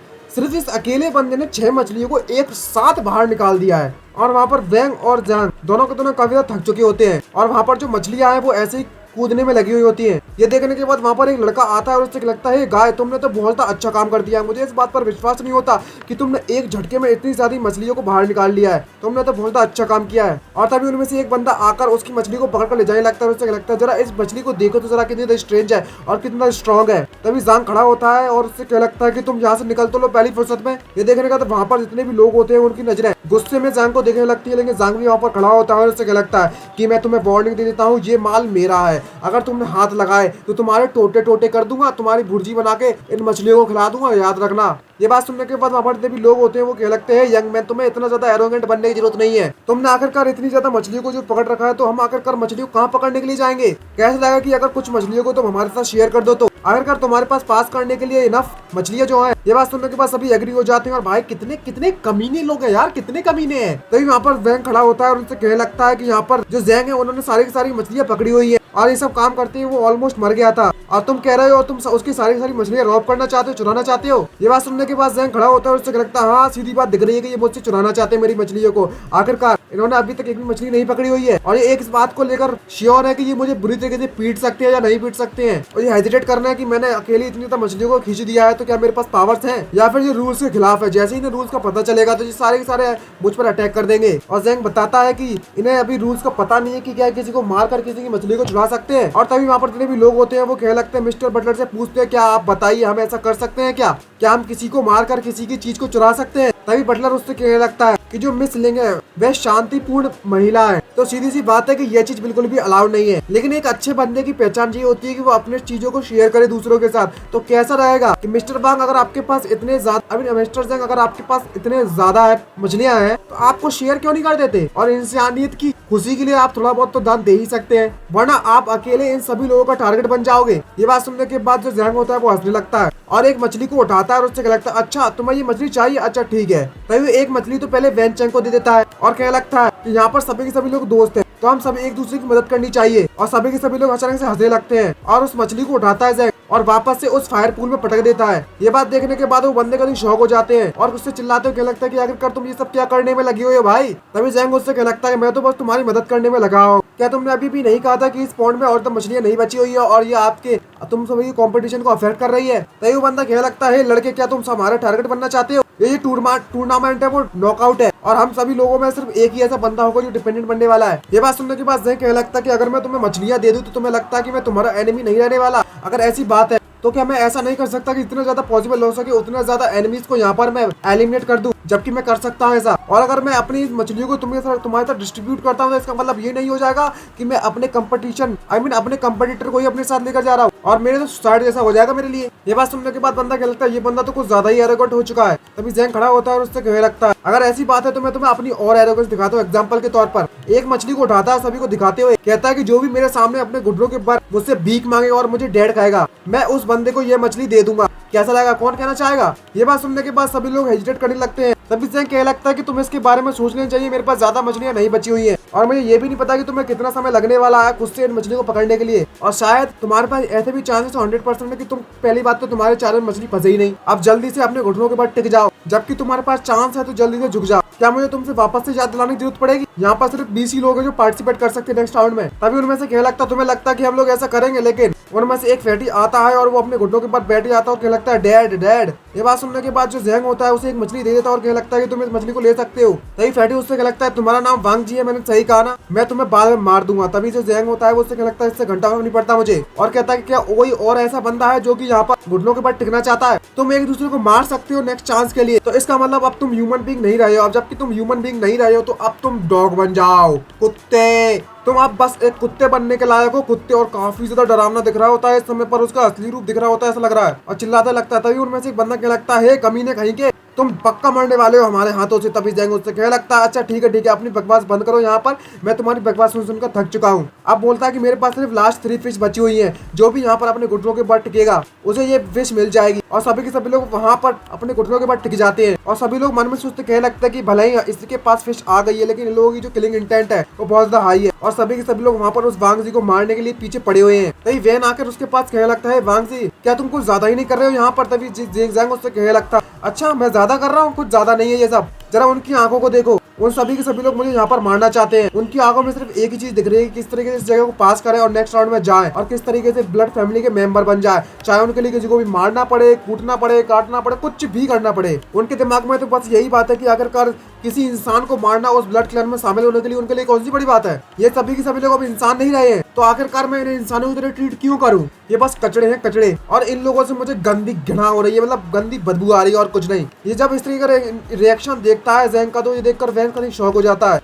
6 मछलियों को एक साथ बाहर निकाल दिया है। और वहाँ पर वैंग और जैंग दोनों के दोनों काफी ज्यादा थक चुके होते हैं और वहाँ पर जो मछलियां हैं वो ऐसे ही कूदने में लगी हुई होती है। ये देखने के बाद वहाँ पर एक लड़का आता है और उससे लगता है गाय तुमने तो बहुत अच्छा काम कर दिया, मुझे इस बात पर विश्वास नहीं होता कि तुमने एक झटके में इतनी सारी मछलियों को बाहर निकाल लिया है, तुमने तो बहुत अच्छा काम किया है। और तभी उनमें से एक बंदा आकर उसकी मछली को पकड़ कर ले जाने लगता है। उससे लगता है जरा इस मछली को देखो तो जरा कितनी स्ट्रेंज है और कितना स्ट्रॉन्ग है। तभी जैंग खड़ा होता है और उससे क्या लगता है कि तुम यहाँ से निकल तो लो पहली फुर्सत में। ये देखने का तो वहाँ पर जितने भी लोग होते हैं उनकी नजरें गुस्से में जैंग को देखने लगती है, लेकिन जैंग भी वहाँ पर खड़ा होता है और उससे क्या लगता है कि मैं तुम्हें वार्निंग दे देता हूँ, ये माल मेरा है, अगर तुमने हाथ लगाए तो तुम्हारे टोटे टोटे कर दूंगा, तुम्हारी भुर्जी बना के इन मछलियों को खिला दूंगा, याद रखना। ये बात सुनने के बाद वहाँ पर जितने भी लोग होते हैं वो कह लगते हैं यंग मैन तुम्हें इतना ज्यादा एरोगेंट बनने की जरूरत नहीं है, तुमने आखिरकार इतनी ज्यादा मछलियों को जो पकड़ रखा है तो हम आखिरकार मछलियों को कहाँ पकड़ने के लिए जाएंगे, कैसा लगा कि अगर कुछ मछलियों को तुम हमारे साथ शेयर कर दो तो आखिरकार तुम्हारे पास करने के लिए इनफ मछलियां जो है। ये बात सुनने के बाद सभी एग्री हो जाते हैं और भाई कितने कितने कमीने लोग हैं यार, कितने कमीने हैं। तभी वहाँ पर जैंग खड़ा होता है और उनसे कहने लगता है कि यहाँ पर जो जैंग है उन्होंने सारी की सारी मछलियां पकड़ी हुई है और ये सब काम करते हुए वो ऑलमोस्ट मर गया था और तुम कह रहे हो तुम उसकी सारी की सारी मछलियां रॉब करना चाहते हो, चुराना चाहते हो। ये बात सुनने के बाद जैंग खड़ा होता है और उससे लगता है हाँ सीधी बात दिख रही है कि ये मुझसे चुराना चाहते हैं मेरी मछलियों को, आखिरकार इन्होंने अभी तक एक भी मछली नहीं पकड़ी हुई है और ये एक इस बात को लेकर श्योर है कि ये मुझे बुरी तरीके से पीट सकते हैं या नहीं पीट सकते हैं। और ये हेजिटेट करना है कि मैंने अकेले इतनी ज्यादा मछलियों को खींच दिया है तो क्या मेरे पास पावर्स हैं या फिर ये रूल्स के खिलाफ है। जैसे ही इन्हें रूल्स का पता चलेगा तो ये सारे के सारे मुझ पर अटैक कर देंगे। और जैंग बताता है कि इन्हें अभी रूल्स का पता नहीं है कि क्या किसी को मार कर किसी की मछली को छुड़ा सकते हैं। और तभी वहाँ पर जितने भी लोग होते हैं वो कह लगते हैं मिस्टर बटलर से पूछते हैं क्या आप बताइए हम ऐसा कर सकते हैं क्या हम किसी को मार कर किसी की चीज को चुरा सकते हैं। तभी बटलर उससे कहने लगता है कि जो मिस लिंग है वह शांतिपूर्ण महिला है, तो सीधी सी बात है कि यह चीज बिल्कुल भी अलाउड नहीं है। लेकिन एक अच्छे बंदे की पहचान ये होती है कि वो अपने चीजों को शेयर करे दूसरों के साथ। तो कैसा रहेगा कि मिस्टर बांग अगर आपके पास इतने ज्यादा मिस्टर जंग अगर आपके पास इतने ज्यादा मछलियां हैं तो आपको शेयर क्यों नहीं कर देते और इंसानियत की खुशी के लिए आप थोड़ा बहुत तो दान दे ही सकते हैं, वरना आप अकेले इन सभी लोगों का टारगेट बन जाओगे। ये बात सुनने के बाद जो जैंग होता है वो हंसने लगता है और एक मछली को उठाता है और उससे लगता है अच्छा तुम्हें ये मछली चाहिए, अच्छा ठीक है। तभी एक मछली तो पहले वैन चैंग को दे देता है और कहने लगता है कि यहाँ पर सभी के सभी लोग दोस्त हैं तो हम सभी एक दूसरे की मदद करनी चाहिए। और सभी के सभी लोग अचानक से हंसने लगते हैं और उस मछली को उठाता है जैंग और वापस से उस फायर पूल में पटक देता है। ये बात देखने के बाद वो बंदे कभी शौक हो जाते हैं और उससे चिल्लाते हुए कहने लगता है कि आखिरकार तुम ये सब क्या करने में लगे हुए हो भाई। तभी जैंग उससे कहने लगता है मैं तो बस तुम्हारी मदद करने में लगा हूँ, क्या तुमने अभी भी नहीं कहा था कि इस पॉन्ड में और तो मछलियां नहीं बची हुई है और ये आपके तुम सभी कंपटीशन को अफेक्ट कर रही है। तभी वो बंदा कहने लगता है लड़के क्या तुम हमारे टारगेट बनना चाहते हो, ये टूर्नामेंट है वो नॉकआउट है और हम सभी लोगों में सिर्फ एक ही ऐसा बंदा होगा जो डिपेंडेंट बनने वाला है। ये बात सुनने के बाद जैंग कहने लगता है कि अगर मैं तुम्हें मछलियां दे दूं तो तुम्हें लगता है कि मैं तुम्हारा एनिमी नहीं रहने वाला, अगर ऐसी बात है तो क्या मैं ऐसा नहीं कर सकता कि इतना ज्यादा पॉसिबल हो सके उतना ज्यादा एनिमीज को यहाँ पर मैं एलिमिनेट कर दूं, जबकि मैं कर सकता हूँ ऐसा। और अगर मैं अपनी मछलियों को तुम्हारे साथ डिस्ट्रीब्यूट करता हूँ तो इसका मतलब ये नहीं हो जाएगा कि मैं अपने कंपटीशन अपने कंपटीटर को ही अपने साथ लेकर जा रहा हूँ। और मेरे तो सुसाइड जैसा हो जाएगा मेरे लिए। ये बात सुनने के बाद बंदा क्या लगता है, ये बंदा तो कुछ ज्यादा ही एरोगेंट हो चुका है। तभी जैंग खड़ा होता है और उससे कहने लगता है, अगर ऐसी बात है तो मैं तुम्हें अपनी और एरोगेंस दिखाता हूँ। एग्जाम्पल के तौर पर एक मछली को उठाता है सभी को दिखाते हुए, कहता है कि जो भी मेरे सामने अपने घुटनों के ऊपर मुझसे भीख मांगे और मुझे डेड खाएगा, मैं उस बंदे को ये मछली दे दूंगा। कैसा लगा, कौन कहना चाहेगा? ये बात सुनने के बाद सभी लोग हेजिटेट करने लगते हैं। तभी जैंग कहने लगता है कि तुम्हें इसके बारे में सोच लेना चाहिए, मेरे पास ज्यादा मछलियां नहीं बची हुई है और मुझे ये भी नहीं पता कि तुम्हें कितना समय लगने वाला है खुद से इन मछली को पकड़ने के लिए। और शायद तुम्हारे पास ऐसे भी चांसेस 100% है कि तुम पहली बात तो तुम्हारे चारों मछली फंसे ही नहीं। अब जल्दी से अपने घुटनों के बाद टिक जाओ, जबकि तुम्हारे पास चांस है तो जल्दी से झुक जाओ। क्या मुझे तुमसे वापस से याद दिलाने की जरूरत पड़ेगी? यहाँ पर सिर्फ 20 ही लोग हैं जो पार्टिसिपेट कर सकते हैं नेक्स्ट राउंड में। तभी उनमें से कहने लगता, तुम्हें लगता है कि हम लोग ऐसा करेंगे, लेकिन उनमें से एक फैटी आता है और वो अपने घुटनों के ऊपर बैठ जाता है और कहने लगता है डैड डैड। ये बात सुनने के बाद जो जैंग होता है उसे एक मछली दे देता है और कहने लगता है कि तुम इस मछली को ले सकते हो। तभी फैटी उससे कहने लगता है, तुम्हारा नाम वांग जी है, मैंने सही कहा ना, मैं तुम्हें बाद में मार दूंगा। तभी जो जैंग होता है वो उससे कहने लगता है, इससे घंटा नहीं पड़ता मुझे, और कहता है कि क्या कोई और ऐसा बंदा है जो कि यहाँ पर घुटनों के ऊपर टिकना चाहता है? तुम एक दूसरे को मार सकते हो नेक्स्ट चांस के लिए, तो इसका मतलब अब तुम ह्यूमन बीइंग नहीं रहे हो। अब जबकि तुम ह्यूमन बीइंग नहीं रहे हो तो अब तुम डॉग बन जाओ, कुत्ते। तुम अब बस एक कुत्ते बनने के लायक हो, कुत्ते। और काफी ज्यादा डरावना दिख रहा होता है इस समय पर, उसका असली रूप दिख रहा होता है ऐसा लग रहा है, और चिल्लाता लगता है। तभी उनमें से एक बंदा क्या लगता है, कमीने कहीं के, तुम पक्का मरने वाले हो हमारे हाथों से। तभी जैंग उससे कहने लगता है, अच्छा ठीक है अपनी बकवास बंद करो यहाँ पर, मैं तुम्हारी बकवास सुनकर थक चुका हूँ। अब बोलता है कि मेरे पास सिर्फ लास्ट 3 फिश बची हुई है, जो भी यहाँ पर अपने घुटनों के ऊपर टिकेगा उसे ये फिश मिल जाएगी। और सभी के सभी लोग वहाँ पर अपने घुटनों के ऊपर टिक जाते हैं और सभी लोग मन में सोचते कहने लगता है कि भले ही इसके पास फिश आ गई है, लेकिन इन लोगों की जो किलिंग इंटेंट है वो बहुत ज्यादा हाई है। और सभी के सभी लोग वहाँ पर उस वांग जी को मारने के लिए पीछे पड़े हुए हैं। तभी वैन आकर उसके पास कहने लगता है, वांग जी क्या तुम कुछ ज्यादा ही नहीं कर रहे हो यहाँ पर? तभी जैंग उससे कहने लगता, अच्छा मैं ज्यादा कर रहा हूँ? कुछ ज्यादा नहीं है ये सब, जरा उनकी आंखों को देखो, उन सभी के सभी लोग मुझे यहाँ पर मारना चाहते हैं। उनकी आंखों में सिर्फ एक ही चीज दिख रही है कि किस तरीके से इस जगह को पास करें और नेक्स्ट राउंड में जाएं और किस तरीके से ब्लड फैमिली के मेंबर बन जाए, चाहे उनके लिए किसी को भी मारना पड़े, कूटना पड़े, काटना पड़े, कुछ भी करना पड़े। उनके दिमाग में तो बस यही बात है कि आखिरकार किसी इंसान को मारना, उस ब्लड क्लैन में शामिल होने के लिए उनके लिए कौन सी बड़ी बात है। ये सभी के सभी लोग अब इंसान नहीं रहे हैं, तो आखिरकार मैं इन्हें इंसानों की तरह ट्रीट क्यों करूं? ये बस कचड़े हैं कचड़े, और इन लोगों से मुझे गंदी घृणा हो रही है, मतलब गंदी बदबू आ रही है और कुछ नहीं। ये जब इस तरीके का रिएक्शन देखता है जैंग का, तो ये देखकर वैन का शौक हो जाता है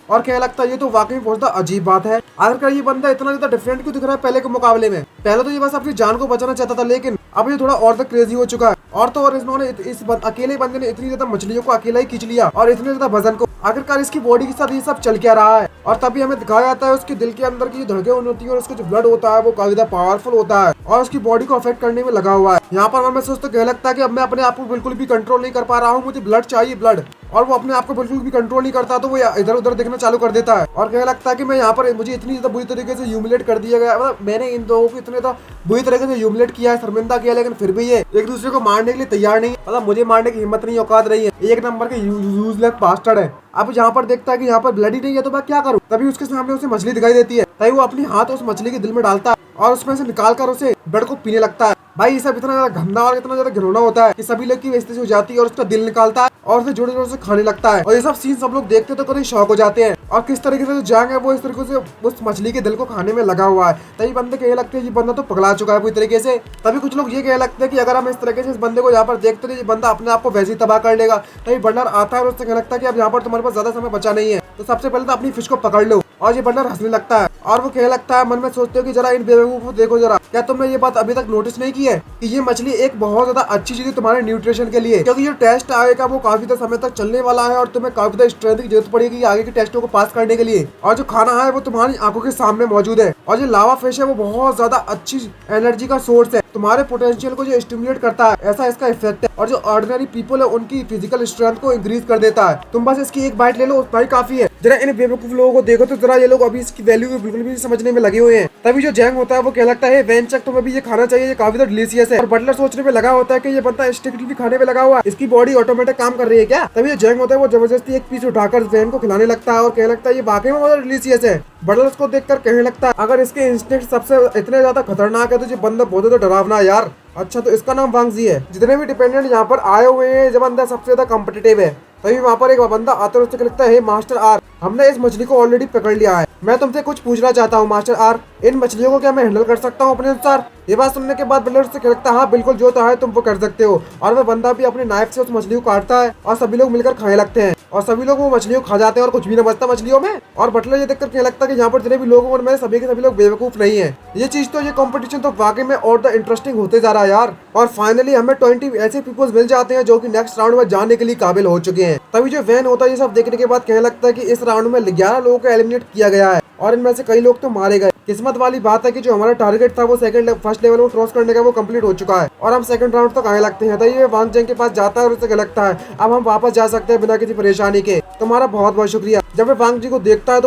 और कहने लगता है, ये तो वाकई बहुत अजीब बात है, आखिरकार ये बंदा इतना ज्यादा डिफरेंट क्यों दिख रहा है पहले के मुकाबले में? पहले तो ये बस अपनी जान को बचाना चाहता था, लेकिन अब ये थोड़ा और ज्यादा क्रेजी हो चुका है। और तो और इन्होंने इस अकेले बंदे ने इतनी ज्यादा मछलियों को अकेला ही खींच लिया और इतने ज्यादा वजन को, आखिरकार इसकी बॉडी के साथ ये सब चल क्या रहा है? और तभी हमें दिखाया जाता है उसके दिल के अंदर की धड़कें होती है और उसका जो ब्लड होता है वो काफी ज्यादा पावरफुल होता है और उसकी बॉडी को अफेक्ट करने में लगा हुआ है। यहाँ पर मैं सोचता कहने लगता है कि अब मैं अपने आप को बिल्कुल भी कंट्रोल नहीं कर पा रहा हूँ, मुझे ब्लड चाहिए, ब्लड। और वो अपने आप को बिल्कुल भी कंट्रोल नहीं करता, तो वो इधर उधर देखना चालू कर देता है और कहने लगता है कि मैं यहाँ पर मुझे इतनी ज्यादा बुरी तरीके से ह्यूमिलेट कर दिया गया, मतलब मैंने इन लोगों को इतने ज्यादा बुरी तरीके से ह्यूमिलेट किया है, शर्मिंदा किया, लेकिन फिर भी ये एक दूसरे को मारने के लिए तैयार नहीं, मतलब मुझे मारने की हिम्मत नहीं, औकात नहीं है। एक नंबर के यूजलेस बास्टर्ड है। अब यहाँ पर देखता है कि यहाँ पर ब्लड ही नहीं है, तो मैं क्या करूँ? तभी उसके सामने उसे मछली दिखाई देती है, तभी वो अपनी हाथ उस मछली के दिल में डालता है और उसमें से निकालकर उसे ब्लड को पीने लगता है। भाई ये सब इतना ज्यादा गंदा और इतना ज्यादा घिनौना होता है कि सभी लोग की बेइज्जती हो जाती है और उसका दिल निकालता है और उसे जोड़े जोड़े से खाने लगता है। और ये सब सीन सब लोग देखते तो कभी शौक हो जाते हैं और किस तरीके से जो जैंग है वो इस तरीके से उस मछली के दिल को खाने में लगा हुआ है। तभी बंदे कहने लगते हैं ये बंदा तो पगला चुका है पूरी तरीके से। तभी कुछ लोग ये कहने लगते हैं कि अगर हम इस तरीके से इस बंदे को यहाँ पर देखते तो ये बंदा अपने आप को वैसे ही तबाह कर लेगा। तभी बंडर आता है और उससे कहने लगता है कि अब यहाँ पर तुम्हारे पास ज्यादा समय बचा नहीं है, तो सबसे पहले तो अपनी फिश को पकड़ लो। और ये बंडर हंसने लगता है और वो कहने लगता है, मन में सोचते हो कि जरा इन बेवकूफों को देखो जरा, क्या तुमने ये बात अभी तक नोटिस नहीं की है कि ये मछली एक बहुत ज्यादा अच्छी चीज है तुम्हारे न्यूट्रिशन के लिए, क्योंकि ये टेस्ट आएगा वो काफी समय तक चलने वाला है और तुम्हें काफी ज्यादा स्ट्रेंथ की जरूरत पड़ेगी आगे के टेस्टों को पास करने के लिए। और जो खाना है वो तुम्हारी आंखों के सामने मौजूद है और ये लावा फिश है वो बहुत ज्यादा अच्छी एनर्जी का सोर्स है, तुम्हारे पोटेंशियल को जो स्टिमुलेट करता है, ऐसा इसका इफेक्ट है। और जो ऑर्डिनरी पीपल है उनकी फिजिकल स्ट्रेंथ को इंक्रीज कर देता है। तुम बस इसकी एक बाइट ले लो, उतना ही काफी है। जरा इन बेवकूफ लोगों को देखो तो जरा ये लोग अभी इसकी वैल्यू को बिल्कुल भी समझने में लगे हुए हैं। तभी जो जैंग होता है वो कहने लगता है, वेंचक तुम्हें भी ये खाना चाहिए, ये काफी ज्यादा डिलीशियस है। और बटलर सोचने में लगा होता है कि ये बंदा स्ट्रिक्टली खाने में लगा हुआ है, इसकी बॉडी ऑटोमेटिक काम कर रही है क्या? तभी जो जैंग होता है वो जबरदस्ती एक पीस उठाकर वैन को खिलाने लगता है और कहने लगता है ये वाकई में बहुत डिलीशियस है। बटलर उसको देखकर कहने लगता है, अगर इसके इंस्टिंक्ट सबसे इतने ज्यादा खतरनाक है तो ये बंदा बहुत ज्यादा डरावना है यार। अच्छा तो इसका नाम वांग जी है। जितने भी डिपेंडेंट यहाँ पर आए हुए हैं, जब बंदा सबसे ज्यादा कॉम्पिटिटिव है। तभी वहाँ पर एक बंदा आता है, उससे लगता है, मास्टर आर, हमने इस मछली को ऑलरेडी पकड़ लिया है, मैं तुमसे कुछ पूछना चाहता हूँ मास्टर आर, इन मछलियों को क्या मैं हैंडल कर सकता हूँ अपने अनुसार? ये बात सुनने के बाद बटलर उससे कहता है हाँ बिल्कुल जो तो है तुम वो कर सकते हो। और वह बंदा भी अपने नाइफ से उस मछली को काटता है और सभी लोग मिलकर खाने लगते हैं और सभी लोग वो मछलियों को खा जाते हैं और कुछ भी न बचता मछलियों में। और बटलर ये देखकर कहने लगता है कि यहाँ पर जितने भी लोग और मैं सभी के सभी लोग बेवकूफ नहीं है। ये चीज तो ये कंपटीशन तो वाकई में और द इंटरेस्टिंग होते जा रहा है यार। और फाइनली हमें 20 ऐसे पीपल्स मिल जाते हैं जो कि नेक्स्ट राउंड में जाने के लिए काबिल हो चुके हैं। तभी जो वैन होता है ये सब देखने के बाद कहने लगता है कि इस राउंड में 11 लोगों को एलिमिनेट किया गया है और इनमें से कई लोग तो मारे गए। किस्मत वाली बात है कि जो हमारा टारगेट था वो फर्स्ट लेवल को क्रॉस करने का वो कंप्लीट हो चुका है और हम सेकंड राउंड तक आने लगते हैं। तो ये वांग जेंग के पास जाता है और उसे लगता है अब हम वापस जा सकते हैं बिना किसी परेशानी के। तुम्हारा बहुत बहुत शुक्रिया। जब वो वांग जी को देखता है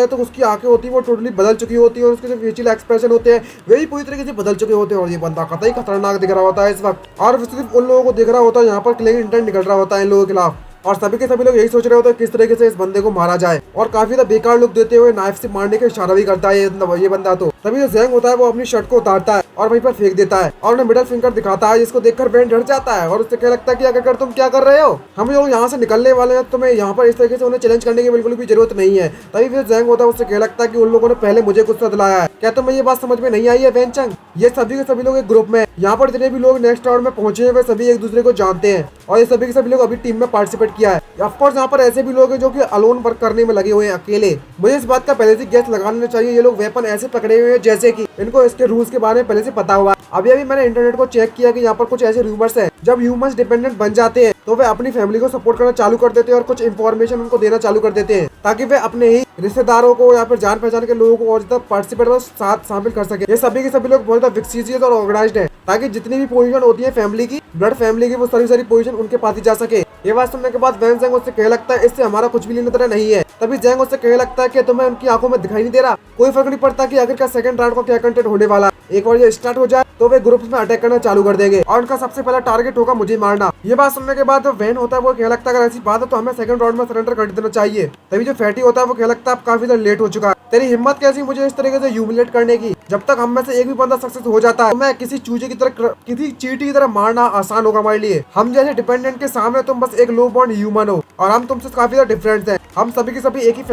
तो उसकी आंखें होती है वो टोटली बदल चुकी होती है और उसके जो फेशियल एक्सप्रेशन होते हैं वे भी पूरी तरीके से बदल चुके होते हैं और ये बंदा कतई खतरनाक दिख रहा होता है इस वक्त। और सिर्फ उन लोगों को दिख रहा होता है यहाँ पर क्लियर इंटेंट निकल रहा होता है इन लोगों के खिलाफ और सभी के सभी लोग यही सोच रहे होते हैं किस तरीके से इस बंदे को मारा जाए और काफी ज्यादा बेकार लुक देते हुए नाइफ से मारने का इशारा भी करता है ये बंदा। तो तभी जो ज़ैंग होता है वो अपनी शर्ट को उतारता है और वहीं पर फेंक देता है और उन्हें मिडिल फिंगर दिखाता है जिसको देखकर वैन डर जाता है और उससे क्या लगता है कि अगर तुम क्या कर रहे हो, हम लोग यहाँ से निकलने वाले हैं, तुम्हें यहाँ पर इस तरीके से उन्हें चैलेंज करने की बिल्कुल भी जरूरत नहीं है। तभी फिर ज़ैंग होता है उससे क्या लगता है कि उन लोगों ने पहले मुझे गुस्सा दिलाया है। क्या तुम्हें ये बात समझ में नहीं आई है वैन चंग? ये सभी के सभी लोग एक ग्रुप में यहाँ पर जितने भी लोग नेक्स्ट राउंड में पहुंचे हैं वे सभी एक दूसरे को जानते हैं और ये सभी के सभी लोग अभी टीम में पार्टिसिपेट किया है। ऑफकोर्स यहाँ पर ऐसे भी लोग हैं जो कि अलोन वर्क करने में लगे हुए हैं अकेले। मुझे इस बात का पहले से गेस लगा लेना चाहिए ये लोग वेपन ऐसे पकड़े हुए हैं जैसे कि इनको इसके रूल्स के बारे में पहले से पता हुआ। अभी मैंने इंटरनेट को चेक किया कि यहाँ पर कुछ ऐसे रूमर्स हैं जब ह्यूमंस डिपेंडेंट बन जाते हैं तो वे अपनी फैमिली को सपोर्ट करना चालू कर देते हैं और कुछ इन्फॉर्मेशन उनको देना चालू कर देते हैं ताकि वे अपने ही रिश्तेदारों को या फिर जान पहचान के लोगों को और ज्यादा पार्टिसिपेट में साथ शामिल कर सके। ये सभी के सभी लोग बहुत ज्यादा विकसित और ऑर्गेनाइज्ड है ताकि जितनी भी पोजीशन होती है फैमिली की, ब्लड फैमिली की, वो सारी पोजीशन उनके पास ही जा सके। ये बात सुनने के बाद वैन ज़ैंग उससे कहने लगता है इससे हमारा कुछ भी लेना देना नहीं है। तभी ज़ैंग उससे कहने लगता है कि तुम्हें उनकी आंखों में दिखाई नहीं दे रहा, कोई फर्क नहीं पड़ता कि आखिर का सेकंड राउंड का क्या कंटेंट होने वाला है। एक बार ये स्टार्ट हो जाए तो वे ग्रुप्स में अटैक करना चालू कर देंगे और उनका सबसे पहला टारगेट होगा मुझे मारना। ये बात सुनने के बाद जो वैन होता है वो कहने लगता है अगर ऐसी बात है तो हमें सेकंड राउंड में सरेंडर कर देना चाहिए। तभी जो फैटी होता है वो कहने लगता है अब काफी देर लेट हो चुका है, तेरी हिम्मत कैसी मुझे इस तरीके से ह्यूमिलेट करने की। जब तक हम में से एक भी बंदा सक्सेस हो जाता है तो मैं किसी चूजे की तरह, किसी चींटी की तरह मारना आसान होगा हमारे लिए। हम जैसे डिपेंडेंट के सामने तुम बस एक लो बॉन्ड ह्यूमन हो और हम तुमसे काफी ज्यादा डिफरेंट हैं। हम सभी के सभी एक ही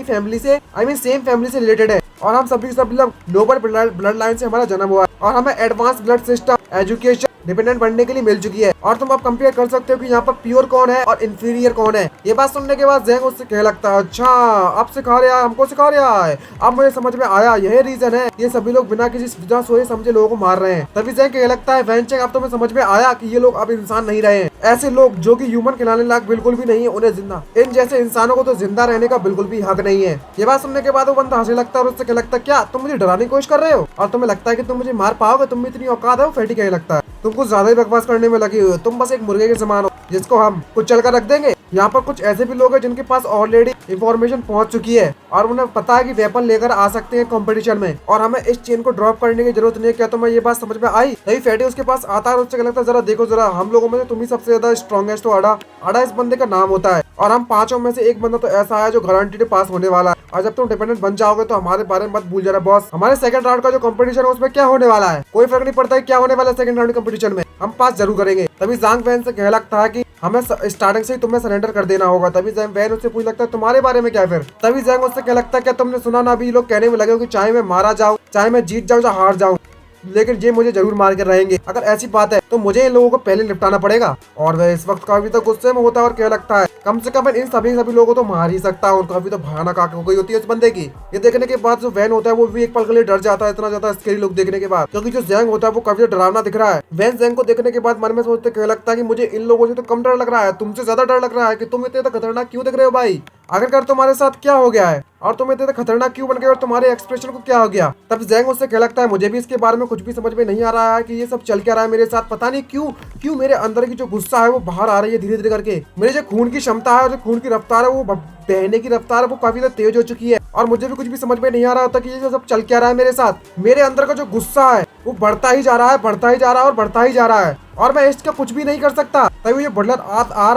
फैमिली से सेम फैमिली से रिलेटेड है और हम सभी के सभी नोबल ब्लड लाइन से हमारा जन्म हुआ है और हमें advance blood system, education, dependent बनने के लिए मिल चुकी है और तुम अब कंपेयर कर सकते हो कि यहाँ पर प्योर कौन है और इंफीरियर कौन है। ये बात सुनने के बाद ज़ैंग उससे कहने लगता है अच्छा अब सिखा रहा है, हमको सिखा रहा है, अब मुझे समझ में आया यही रीजन है ये सभी लोग बिना किसी बिना सोचे समझे लोगों को मार रहे हैं। तभी ज़ैंग कहने लगता है वैन चेंग अब तुम्हें समझ में आया कि ये लोग अब इंसान नहीं रहे हैं, ऐसे लोग जो कि ह्यूमन खिलाने लायक बिल्कुल भी नहीं है, उन्हें जिंदा, इन जैसे इंसानों को तो जिंदा रहने का बिल्कुल भी हक नहीं है। ये बात सुनने के बाद वो बंदा हंसने लगता है और उससे कहने लगता है क्या तुम मुझे डराने की कोशिश कर रहे हो और तुम्हें लगता है कि तुम मुझे मार पाओगे, तुम में इतनी औकात है? वो फैटी कहने लगता है तुम कुछ ज्यादा ही बकवास करने में लगी हुई हो, तुम बस एक मुर्गे के समान हो जिसको हम कुछ चल कर रख देंगे। यहाँ पर कुछ ऐसे भी लोग हैं जिनके पास ऑलरेडी इंफॉर्मेशन पहुंच चुकी है और उन्हें पता है कि वेपन लेकर आ सकते हैं कंपटीशन में और हमें इस चेन को ड्रॉप करने की जरूरत नहीं है। क्या तुम्हें ये बात समझ में आई? तभी फैटी उसके पास आता है और उससे लगता है जरा देखो जरा, हम लोगों में से तुम ही सबसे ज्यादा स्ट्रॉन्गेस्ट हो। अड़ा इस बंदे का नाम होता है और हम पांचों में से एक बंदा तो ऐसा है जो गारंटीड पास होने वाला है और जब तुम डिपेंडेंट बन जाओगे तो हमारे बारे में मत भूल जाना बॉस। हमारे सेकंड राउंड का जो कंपटीशन है उसमें क्या होने वाला है, कोई फर्क नहीं पड़ता है क्या होने वाला है सेकंड राउंड कंपटीशन में, हम पास जरूर करेंगे। तभी ज़ांग वैन से कह लगता है कि हमें स्टार्टिंग से ही तुम्हें सरेंडर कर देना होगा। तभी वैन उससे पूछ लगता है तुम्हारे बारे में क्या फिर? तभी ज़ैंग उससे कह लगता है क्या तुमने सुना ना अभी लोग कहने में लगे हो कि चाहे मैं मारा जाऊं, चाहे मैं जीत जाऊं, चाहे हार जाऊं, लेकिन ये मुझे जरूर मार कर रहेंगे। अगर ऐसी बात है तो मुझे इन लोगों को पहले निपटाना पड़ेगा। और वह इस वक्त काफी तो गुस्से में होता है और क्या लगता है कम से कम इन सभी लोगों को तो मार ही सकता है और काफी तो भयानक आंख हो गई होती है उस बंदे की। ये देखने के बाद जो वैन होता है वो भी एक पल के लिए डर जाता है, इतना ज्यादा स्कैरी लुक देखने के बाद, क्योंकि जो ज़ैंग होता है वो काफी डरावना दिख रहा है। वैन ज़ैंग को देखने के बाद मन में सोचते क्या लगता है कि मुझे इन लोगों से तो कम डर लग रहा है, तुमसे ज्यादा डर लग रहा है कि तुम इतने तो खतरनाक क्यों दिख रहे हो भाई, आखिरकार तुम्हारे साथ क्या हो गया है और तुम इतने खतरनाक क्यों बन गए और तुम्हारे एक्सप्रेशन को क्या हो गया। तब ज़ैंग उससे क्या लगता है मुझे भी इसके बारे में कुछ भी समझ में नहीं आ रहा है कि ये सब चल क्या रहा है मेरे साथ, पता नहीं क्यों मेरे अंदर की जो गुस्सा है वो बाहर आ रही है धीरे धीरे करके। मेरे जो खून की क्षमता है और जो खून की रफ्तार है वो बहने की रफ्तार है वो काफी ज्यादा तेज हो चुकी है और मुझे भी कुछ भी समझ में नहीं आ रहा होता कि ये सब चल क्या रहा है मेरे साथ। मेरे अंदर का जो गुस्सा है वो बढ़ता ही जा रहा है, बढ़ता ही जा रहा है और बढ़ता ही जा रहा है और मैं इसका कुछ भी नहीं कर सकता। तभी ये बटलर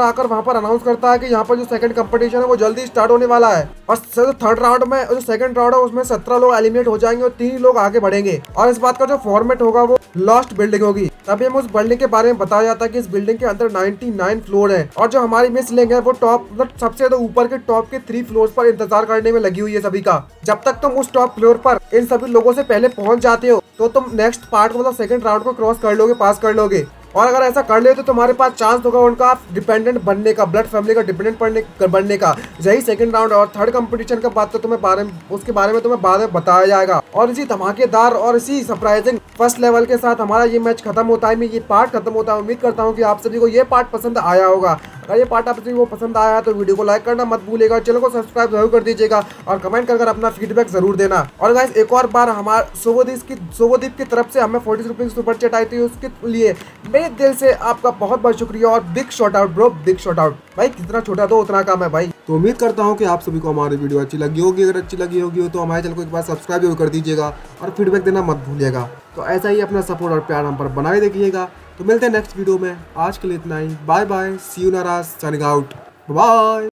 आकर वहाँ पर अनाउंस करता है कि यहाँ पर जो सेकंड कंपटीशन है वो जल्दी स्टार्ट होने वाला है और थर्ड राउंड में जो सेकंड राउंड है उसमें 17 लोग एलिमिनेट हो जाएंगे और 3 लोग आगे बढ़ेंगे और इस बात का जो फॉर्मेट होगा वो लास्ट बिल्डिंग होगी। तभी हमें उस बिल्डिंग के बारे में बताया जाता है कि इस बिल्डिंग के अंदर 99 फ्लोर है और जो हमारी मिस लिंग है वो टॉप मतलब सबसे ज्यादा ऊपर के टॉप के 3 फ्लोर पर इंतजार करने में लगी हुई है सभी का। जब तक तुम उस टॉप फ्लोर पर इन सभी लोगों से पहले पहुंच जाते हो तो तुम नेक्स्ट पार्ट मतलब सेकंड राउंड को क्रॉस कर लोगे, पास कर लोगे। और अगर ऐसा कर ले तो तुम्हारे पास चांस होगा उनका डिपेंडेंट बनने का, ब्लड फैमिली का डिपेंडेंट बनने का। यही सेकंड राउंड और थर्ड कंपटीशन का बात तो उसके बारे में तुम्हें बाद में बताया जाएगा। और इसी धमाकेदार और इसी सरप्राइजिंग फर्स्ट लेवल के साथ हमारा ये मैच खत्म होता है, ये पार्ट खत्म होता है। उम्मीद करता हूँ कि आप सभी को ये पार्ट पसंद आया होगा। अगर ये पार्ट आप सभी को पसंद आया है तो वीडियो को लाइक करना मत भूलिएगा, चैनल को सब्सक्राइब जरूर कर दीजिएगा और कमेंट कर अपना फीडबैक जरूर देना। और गाइस एक और बार हमारे सोवोदीप की तरफ से हमें 40 रुपये की सुपर चैट आई थी, उसके लिए मेरे दिल से आपका बहुत बहुत शुक्रिया और big shot out bro, big shot out भाई। कितना छोटा तो उतना काम है भाई। तो उम्मीद करता हूँ कि आप सभी को हमारी वीडियो अच्छी लगी होगी। अगर अच्छी लगी होगी तो हमारे चैनल को एक बार सब्सक्राइब जरूर कर दीजिएगा और फीडबैक देना मत भूलिएगा। तो ऐसा ही अपना सपोर्ट और प्यार हम पर बनाए रखिएगा। तो मिलते हैं नेक्स्ट वीडियो में। आज के लिए इतना ही, बाय बाय, सी यू नाराज, साइनिंग आउट, बाय।